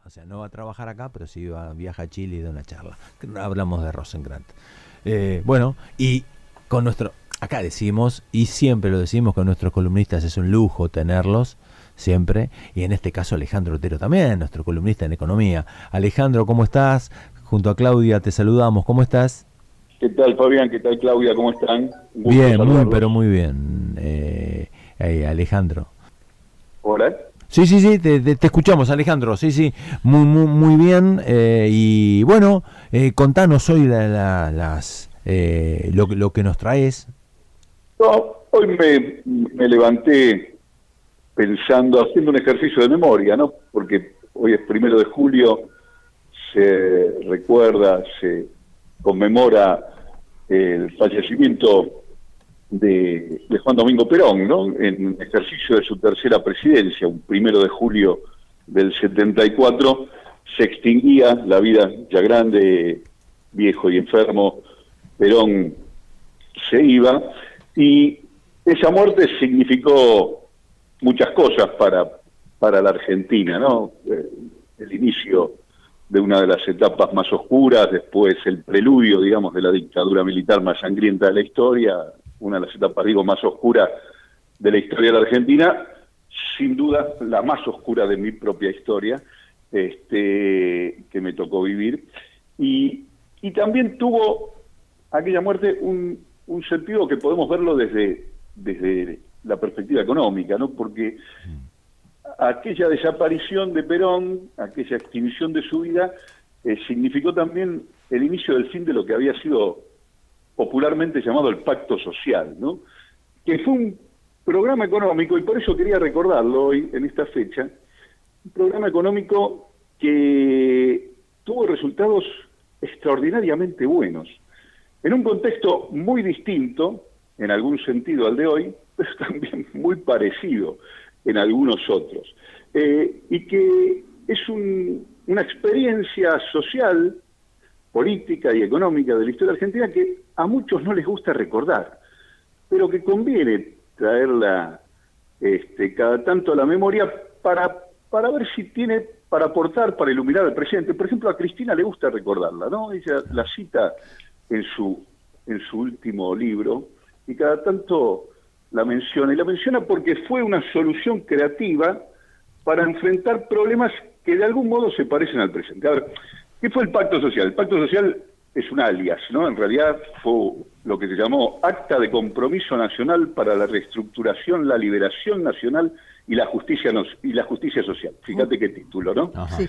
O sea, no va a trabajar acá, pero sí viaja a Chile y da una charla. Hablamos de Rosenkrantz. Bueno, y con nuestro... Acá decimos, y siempre lo decimos, con nuestros columnistas es un lujo tenerlos, siempre. Y en este caso Alejandro Otero también, nuestro columnista en economía. Alejandro, ¿cómo estás? Junto a Claudia te saludamos. ¿Cómo estás? ¿Qué tal, Fabián? ¿Qué tal, Claudia? ¿Cómo están? Un gusto Bien, pero saludarlos. muy bien, Alejandro. Hola. Sí, te escuchamos, Alejandro. Sí, muy bien. Y bueno, contanos hoy lo que nos traes. No, hoy me levanté pensando, haciendo un ejercicio de memoria, ¿no? Porque hoy es 1 de julio, se recuerda, se conmemora el fallecimiento de Juan Domingo Perón, ¿no? En ejercicio de su tercera presidencia, un 1 de julio del 74, se extinguía la vida ya grande, viejo y enfermo. Perón se iba, y esa muerte significó muchas cosas para la Argentina, ¿no? El inicio de una de las etapas más oscuras, después el preludio, digamos, de la dictadura militar más sangrienta de la historia, una de las etapas, digo, más oscuras de la historia de la Argentina, sin duda la más oscura de mi propia historia, que me tocó vivir, y también tuvo aquella muerte un sentido que podemos verlo desde la perspectiva económica, ¿no? Porque aquella desaparición de Perón, aquella extinción de su vida, significó también el inicio del fin de lo que había sido popularmente llamado el Pacto Social, ¿no? Que fue un programa económico, y por eso quería recordarlo hoy, en esta fecha, un programa económico que tuvo resultados extraordinariamente buenos, en un contexto muy distinto, en algún sentido al de hoy, pero también muy parecido en algunos otros, y que es una experiencia social, política y económica de la historia argentina que a muchos no les gusta recordar, pero que conviene traerla cada tanto a la memoria para ver si tiene para aportar, para iluminar al presente. Por ejemplo, a Cristina le gusta recordarla, ¿no? Ella la cita en su último libro, y cada tanto la menciona, y la menciona porque fue una solución creativa para enfrentar problemas que de algún modo se parecen al presente. A ver, ¿qué fue el Pacto Social? El Pacto Social es un alias, ¿no? En realidad fue lo que se llamó Acta de Compromiso Nacional para la Reestructuración, la Liberación Nacional y la Justicia Social. Fíjate qué título, ¿no? Ajá.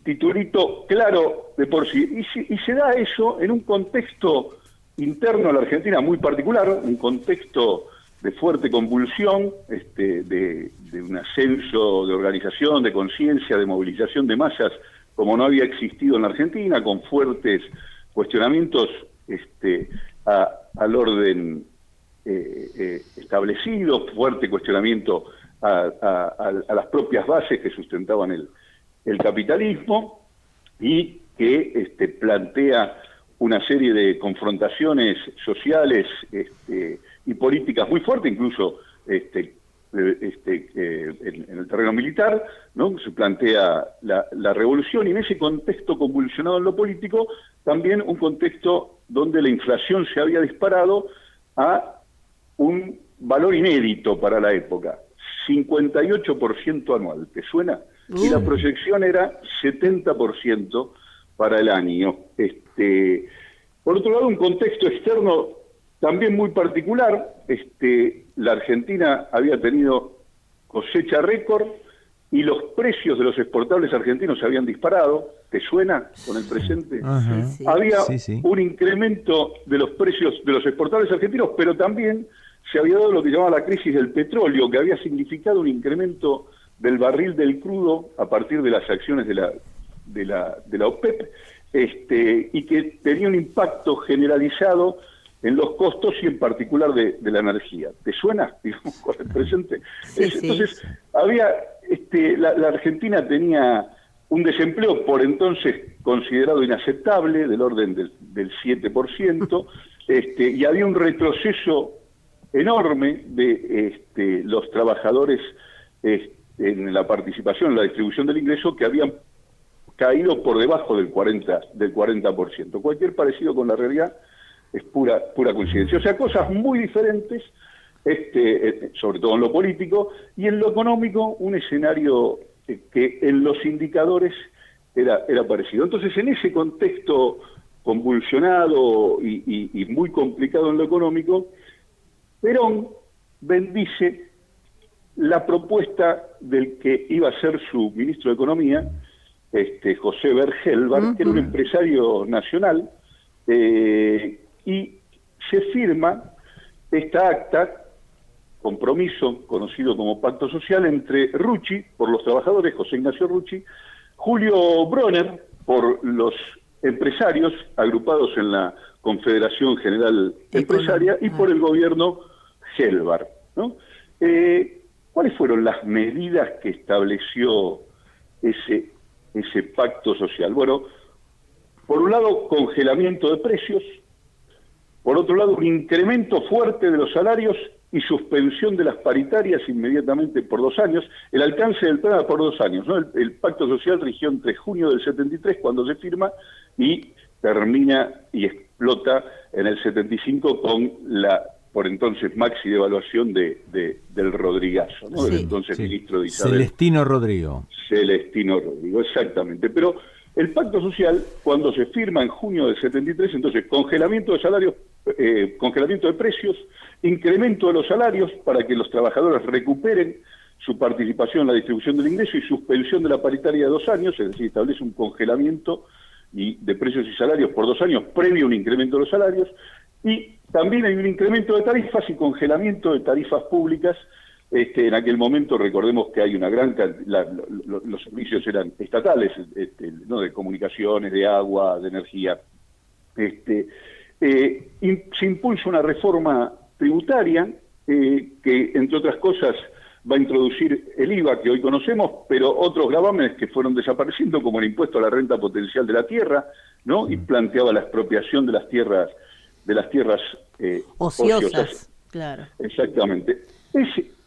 Titulito claro de por sí, y se da eso en un contexto interno a la Argentina muy particular, un contexto de fuerte convulsión, de un ascenso de organización, de conciencia, de movilización de masas como no había existido en la Argentina, con fuertes cuestionamientos al orden establecido, fuerte cuestionamiento a las propias bases que sustentaban el capitalismo, y que plantea una serie de confrontaciones sociales y políticas muy fuertes, incluso en el terreno militar, ¿no? Se plantea la revolución, y en ese contexto convulsionado en lo político, también un contexto donde la inflación se había disparado a un valor inédito para la época, 58% anual. ¿Te suena? Y la proyección era 70% para el año. Por otro lado, un contexto externo también muy particular. La Argentina había tenido cosecha récord y los precios de los exportables argentinos se habían disparado. ¿Te suena con el presente? Ajá. Sí. Había Sí. un incremento de los precios de los exportables argentinos, pero también se había dado lo que llamaba la crisis del petróleo, que había significado un incremento del barril del crudo a partir de las acciones de la OPEP, y que tenía un impacto generalizado en los costos y en particular de la energía. ¿Te suena, digamos, con el presente? Sí. Entonces, había la Argentina tenía un desempleo por entonces considerado inaceptable, del orden del 7%, y había un retroceso enorme de los trabajadores en la participación, en la distribución del ingreso, que habían caído por debajo del 40%. Cualquier parecido con la realidad es pura coincidencia. O sea, cosas muy diferentes, sobre todo en lo político, y en lo económico, un escenario que en los indicadores era parecido. Entonces, en ese contexto convulsionado y muy complicado en lo económico, Perón bendice la propuesta del que iba a ser su ministro de Economía, José Bergelbar, que era un empresario nacional, y se firma esta acta, compromiso conocido como Pacto Social, entre Rucci, por los trabajadores, José Ignacio Rucci, Julio Bronner, por los empresarios agrupados en la Confederación General Empresaria, y por el gobierno Gelbar, ¿no? ¿Cuáles fueron las medidas que estableció ese pacto social? Bueno, por un lado, congelamiento de precios, por otro lado, un incremento fuerte de los salarios y suspensión de las paritarias inmediatamente por 2 años. El alcance del plan por 2 años, ¿no? El pacto social rigió entre junio del 73, cuando se firma, y termina y explota en el 75 con la, por entonces, maxi devaluación del Rodrigazo, ¿no? Sí, del entonces ministro de Isabel. Celestino Rodrigo, exactamente. Pero el pacto social, cuando se firma en junio del 73, entonces congelamiento de salarios, congelamiento de precios, incremento de los salarios para que los trabajadores recuperen su participación en la distribución del ingreso y suspensión de la paritaria de 2 años, es decir, establece un congelamiento de precios y salarios por 2 años previo a un incremento de los salarios, y también hay un incremento de tarifas y congelamiento de tarifas públicas. En aquel momento, recordemos que hay una gran los servicios eran estatales, ¿no? De comunicaciones, de agua, de energía. Se impulsa una reforma tributaria que, entre otras cosas, va a introducir el IVA que hoy conocemos, pero otros gravámenes que fueron desapareciendo, como el impuesto a la renta potencial de la tierra, ¿no? Y planteaba la expropiación de las tierras ociosas. Claro. Exactamente.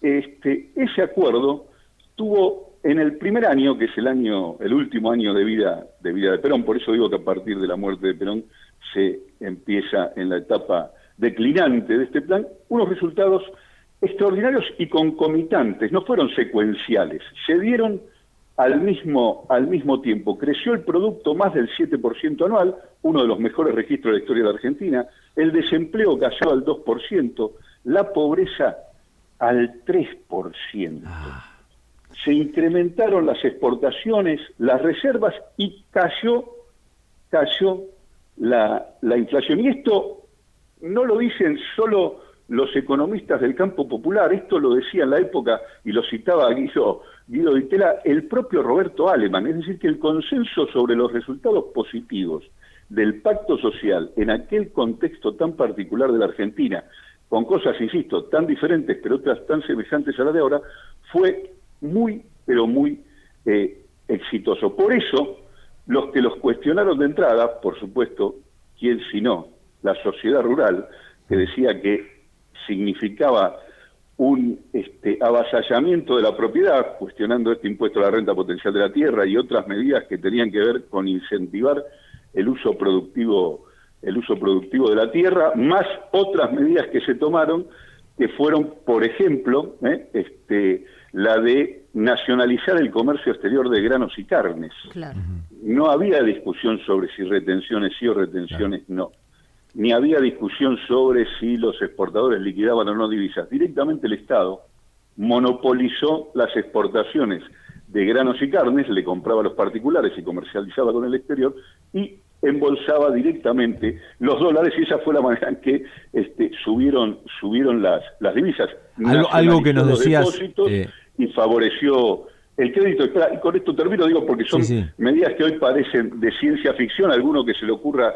Ese acuerdo tuvo en el primer año, que es el último año de vida de Perón, por eso digo que a partir de la muerte de Perón se empieza en la etapa declinante de este plan, unos resultados extraordinarios y concomitantes, no fueron secuenciales, se dieron al mismo tiempo. Creció el producto más del 7% anual, uno de los mejores registros de la historia de la Argentina, el desempleo cayó al 2%, la pobreza al 3%. Se incrementaron las exportaciones, las reservas, y cayó la inflación. Y esto no lo dicen solo los economistas del campo popular, esto lo decía en la época, y lo citaba Guido Ditela, el propio Roberto Aleman, es decir, que el consenso sobre los resultados positivos del pacto social en aquel contexto tan particular de la Argentina, con cosas, insisto, tan diferentes, pero otras tan semejantes a la de ahora, fue muy, pero muy exitoso. Por eso, los que los cuestionaron de entrada, por supuesto, ¿quién sino? La sociedad rural, que decía que significaba un avasallamiento de la propiedad, cuestionando este impuesto a la renta potencial de la tierra y otras medidas que tenían que ver con incentivar el uso productivo de la tierra, más otras medidas que se tomaron, que fueron, por ejemplo, la de nacionalizar el comercio exterior de granos y carnes. Claro. No había discusión sobre si retenciones sí o retenciones no. Ni había discusión sobre si los exportadores liquidaban o no divisas. Directamente el Estado monopolizó las exportaciones de granos y carnes, le compraba a los particulares y comercializaba con el exterior, y embolsaba directamente los dólares, y esa fue la manera en que subieron las divisas. Algo que nos decías... Y favoreció el crédito. Y con esto termino, digo, porque son medidas que hoy parecen de ciencia ficción. Alguno que se le ocurra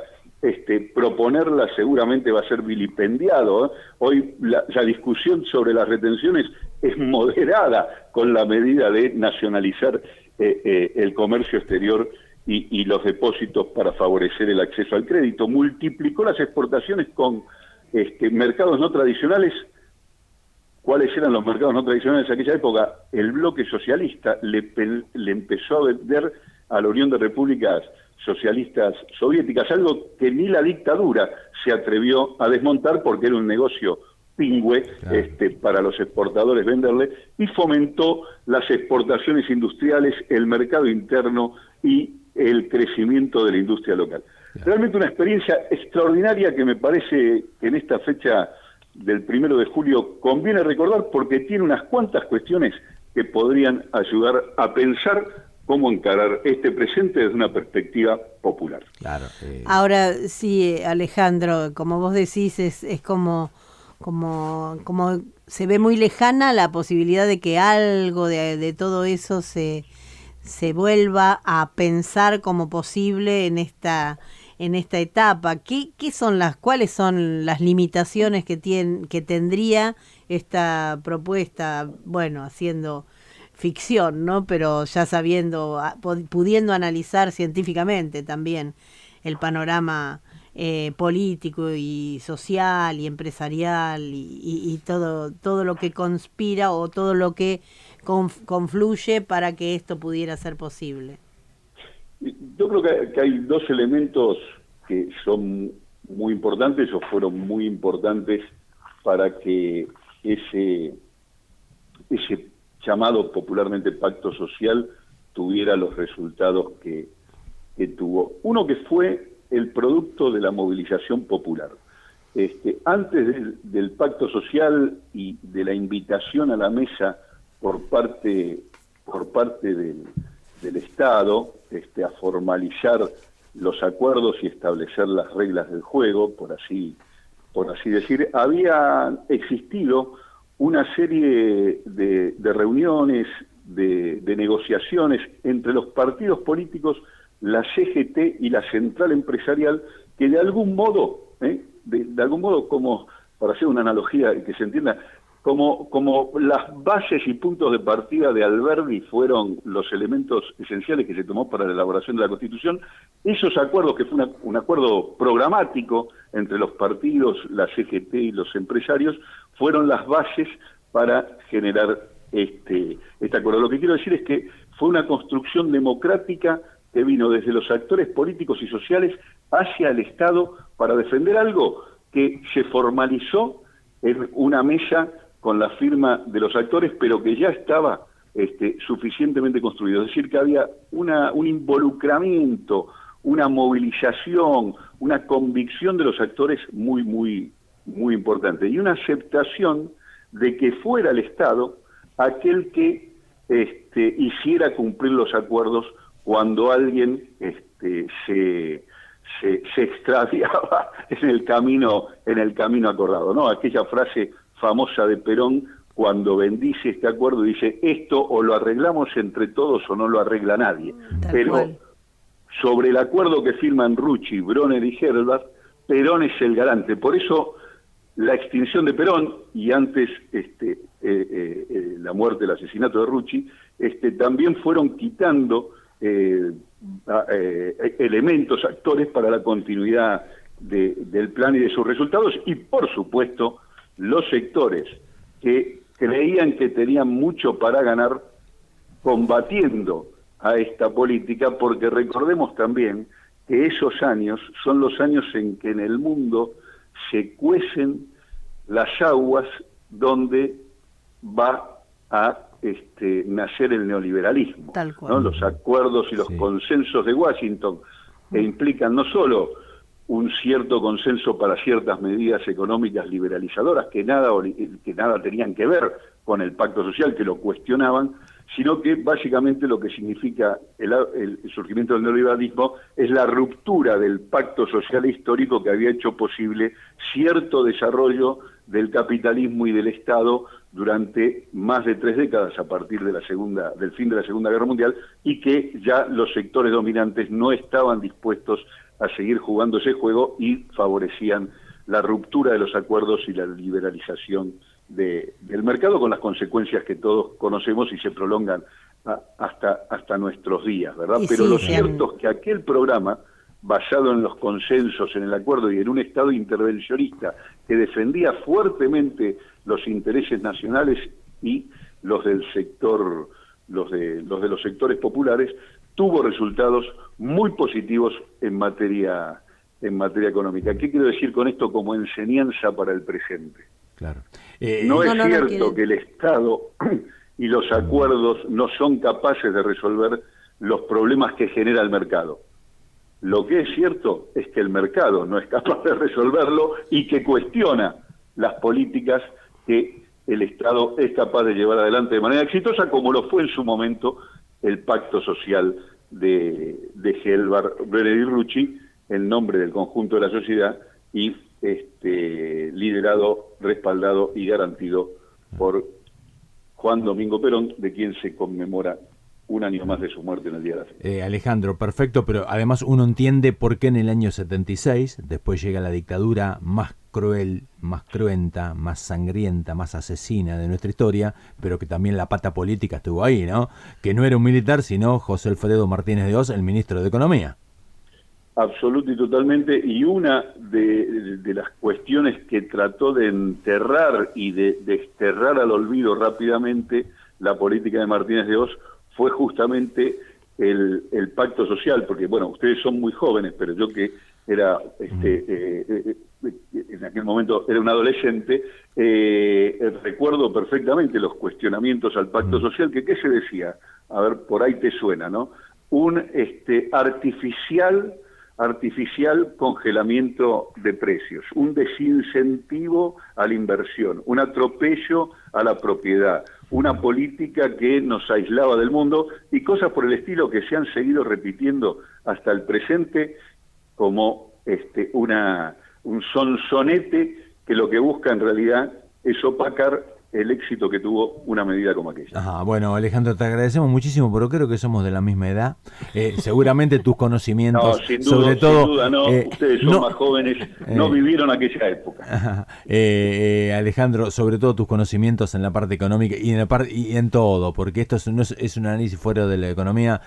proponerlas seguramente va a ser vilipendiado, ¿eh? Hoy la discusión sobre las retenciones es moderada con la medida de nacionalizar el comercio exterior y los depósitos para favorecer el acceso al crédito. Multiplicó las exportaciones con mercados no tradicionales cuáles eran los mercados no tradicionales en aquella época, el bloque socialista le empezó a vender a la Unión de Repúblicas Socialistas Soviéticas, algo que ni la dictadura se atrevió a desmontar porque era un negocio pingüe, claro, para los exportadores venderle, y fomentó las exportaciones industriales, el mercado interno y el crecimiento de la industria local. Claro. Realmente una experiencia extraordinaria que me parece que en esta fecha del 1 de julio conviene recordar porque tiene unas cuantas cuestiones que podrían ayudar a pensar cómo encarar este presente desde una perspectiva popular. Claro. Ahora sí, Alejandro, como vos decís, es como se ve muy lejana la posibilidad de que algo de todo eso se vuelva a pensar como posible en esta etapa. ¿Cuáles son las limitaciones que tendría esta propuesta? Bueno, haciendo ficción, ¿no? Pero ya sabiendo, pudiendo analizar científicamente también el panorama político y social y empresarial y todo lo que conspira o todo lo que confluye para que esto pudiera ser posible. Yo creo que hay dos elementos que son muy importantes o fueron muy importantes para que ese llamado popularmente pacto social tuviera los resultados que tuvo. Uno que fue el producto de la movilización popular. Antes del pacto social y de la invitación a la mesa por parte del Estado a formalizar los acuerdos y establecer las reglas del juego, por así decir, había existido una serie de reuniones, de negociaciones entre los partidos políticos, la CGT y la Central Empresarial, que de algún modo, de algún modo, como para hacer una analogía que se entienda, como las bases y puntos de partida de Alberdi fueron los elementos esenciales que se tomó para la elaboración de la Constitución, esos acuerdos, que fue un acuerdo programático entre los partidos, la CGT y los empresarios, fueron las bases para generar este acuerdo. Lo que quiero decir es que fue una construcción democrática que vino desde los actores políticos y sociales hacia el Estado para defender algo que se formalizó en una mesa con la firma de los actores, pero que ya estaba suficientemente construido. Es decir, que había un involucramiento, una movilización, una convicción de los actores muy, muy, muy importante, y una aceptación de que fuera el Estado aquel que hiciera cumplir los acuerdos cuando alguien se extraviaba en el camino acordado, ¿no? Aquella frase famosa de Perón cuando bendice este acuerdo y dice: esto o lo arreglamos entre todos o no lo arregla nadie. Pero sobre el acuerdo que firman Rucci, Bronner y Herlach, Perón es el garante. Por eso la extinción de Perón y antes la muerte, el asesinato de Rucci, también fueron quitando elementos, actores para la continuidad del plan y de sus resultados, y por supuesto los sectores que creían que tenían mucho para ganar combatiendo a esta política, porque recordemos también que esos años son los años en que en el mundo se cuecen las aguas donde va a nacer el neoliberalismo, tal cual, ¿no? Los acuerdos y los consensos de Washington, que implican no solo un cierto consenso para ciertas medidas económicas liberalizadoras que nada tenían que ver con el pacto social, que lo cuestionaban, sino que básicamente lo que significa el surgimiento del neoliberalismo es la ruptura del pacto social histórico que había hecho posible cierto desarrollo del capitalismo y del Estado durante más de 3 décadas a partir de del fin de la Segunda Guerra Mundial, y que ya los sectores dominantes no estaban dispuestos a seguir jugando ese juego y favorecían la ruptura de los acuerdos y la liberalización del mercado, con las consecuencias que todos conocemos y se prolongan hasta nuestros días, ¿verdad? Pero lo cierto es que aquel programa basado en los consensos, en el acuerdo y en un Estado intervencionista que defendía fuertemente los intereses nacionales y los del sector, los de los sectores populares, tuvo resultados muy positivos en materia económica. ¿Qué quiero decir con esto como enseñanza para el presente? Claro. No es cierto que el Estado y los acuerdos no son capaces de resolver los problemas que genera el mercado. Lo que es cierto es que el mercado no es capaz de resolverlo y que cuestiona las políticas que el Estado es capaz de llevar adelante de manera exitosa, como lo fue en su momento el pacto social de Gelbar, Brener y Rucci, en nombre del conjunto de la sociedad y liderado, respaldado y garantido por Juan Domingo Perón, de quien se conmemora un año más de su muerte en el día de la fecha. Alejandro, perfecto, pero además uno entiende por qué en el año 76, después llega la dictadura más cruel, más cruenta, más sangrienta, más asesina de nuestra historia, pero que también la pata política estuvo ahí, ¿no? Que no era un militar, sino José Alfredo Martínez de Hoz, el ministro de Economía. Absoluto y totalmente, y una de las cuestiones que trató de enterrar y de desterrar al olvido rápidamente la política de Martínez de Hoz fue justamente el pacto social, porque bueno, ustedes son muy jóvenes, pero yo que era en aquel momento era un adolescente, recuerdo perfectamente los cuestionamientos al pacto social, que ¿qué se decía? A ver, por ahí te suena, ¿no? Un artificial congelamiento de precios, un desincentivo a la inversión, un atropello a la propiedad, una política que nos aislaba del mundo y cosas por el estilo que se han seguido repitiendo hasta el presente como un sonsonete que lo que busca en realidad es opacar el éxito que tuvo una medida como aquella. Ajá, bueno, Alejandro, te agradecemos muchísimo, pero creo que somos de la misma edad. Seguramente tus conocimientos, no, sin duda, sobre todo... Sin duda, no. Ustedes son más jóvenes, no vivieron aquella época. Alejandro, sobre todo tus conocimientos en la parte económica y en todo, porque esto no es un análisis fuera de la economía.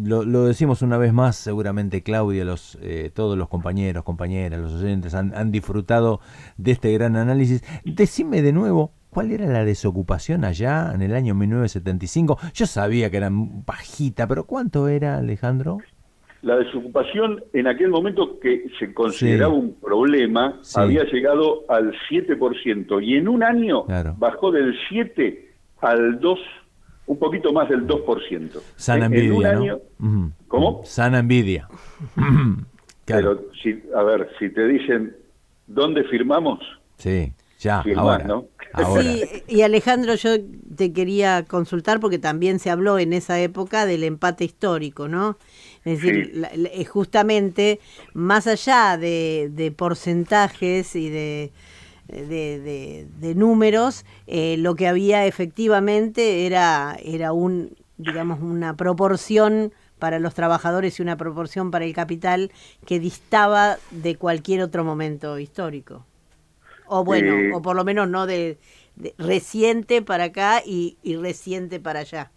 Lo decimos una vez más, seguramente Claudia, todos los compañeros, compañeras, los oyentes han disfrutado de este gran análisis. Decime de nuevo, ¿cuál era la desocupación allá en el año 1975? Yo sabía que era bajita, pero ¿cuánto era, Alejandro? La desocupación en aquel momento que se consideraba un problema, había llegado al 7%, y en un año bajó del 7 al 2, un poquito más del 2%. Sana envidia, en un año, ¿no? ¿Cómo? Sana envidia. Claro. Pero si te dicen, ¿dónde firmamos? Sí, ya, firmás, ahora. ¿no? Ahora. Sí, y Alejandro, yo te quería consultar porque también se habló en esa época del empate histórico, ¿no? Es decir, justamente más allá de porcentajes y de números, lo que había efectivamente era digamos, una proporción para los trabajadores y una proporción para el capital que distaba de cualquier otro momento histórico. O bueno, o por lo menos no de reciente para acá y reciente para allá.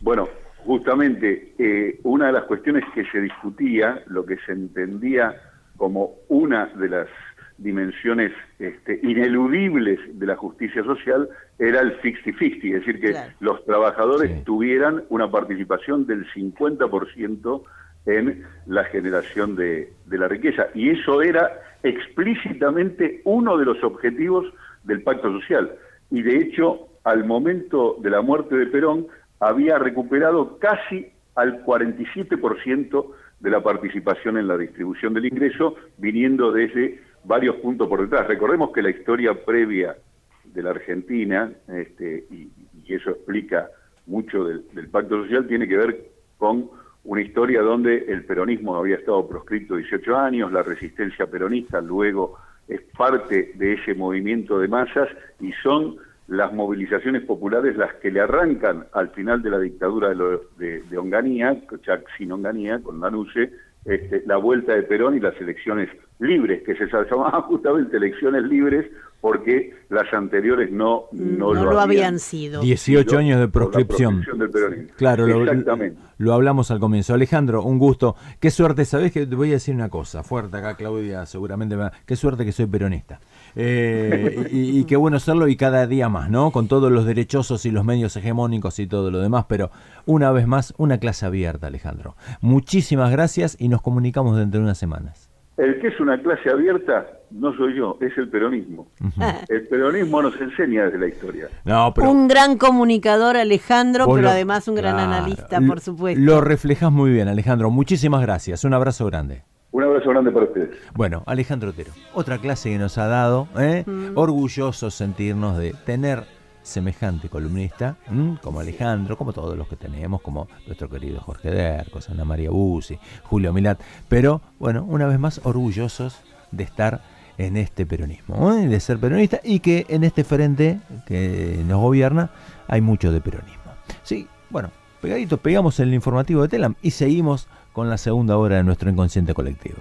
Bueno, justamente una de las cuestiones que se discutía, lo que se entendía como una de las dimensiones ineludibles de la justicia social, era el 50-50, es decir, que los trabajadores tuvieran una participación del 50% en la generación de la riqueza, y eso era explícitamente uno de los objetivos del pacto social, y de hecho al momento de la muerte de Perón había recuperado casi al 47% de la participación en la distribución del ingreso, viniendo desde varios puntos por detrás. Recordemos que la historia previa de la Argentina, y eso explica mucho del pacto social, tiene que ver con una historia donde el peronismo había estado proscripto 18 años, la resistencia peronista luego es parte de ese movimiento de masas, y son las movilizaciones populares las que le arrancan al final de la dictadura de Onganía, ya sin Onganía, con Lanusse, la vuelta de Perón y las elecciones libres, que se llamaban justamente elecciones libres porque las anteriores no lo habían sido. 18 años de proscripción. Del peronismo. Claro, exactamente. Lo hablamos al comienzo. Alejandro, un gusto. Qué suerte, ¿sabés que te voy a decir una cosa? Fuerte acá, Claudia, seguramente me va. Qué suerte que soy peronista. Y qué bueno serlo y cada día más, ¿no? Con todos los derechosos y los medios hegemónicos y todo lo demás, pero una vez más, una clase abierta, Alejandro. Muchísimas gracias y nos comunicamos dentro de unas semanas. El que es una clase abierta no soy yo, es el peronismo. El peronismo nos enseña desde la historia. No, pero un gran comunicador, Alejandro, pero además un gran analista, por supuesto. Lo reflejas muy bien, Alejandro. Muchísimas gracias. Un abrazo grande. Un abrazo grande para ustedes. Bueno, Alejandro Otero, otra clase que nos ha dado, orgullosos sentirnos de tener semejante columnista, como Alejandro, como todos los que tenemos, como nuestro querido Jorge Dercos, Ana María Bussi, Julio Milat, pero bueno, una vez más orgullosos de estar en este peronismo, de ser peronista y que en este frente que nos gobierna hay mucho de peronismo. Sí, bueno, pegaditos, pegamos el informativo de Telam y seguimos con la segunda hora de nuestro inconsciente colectivo.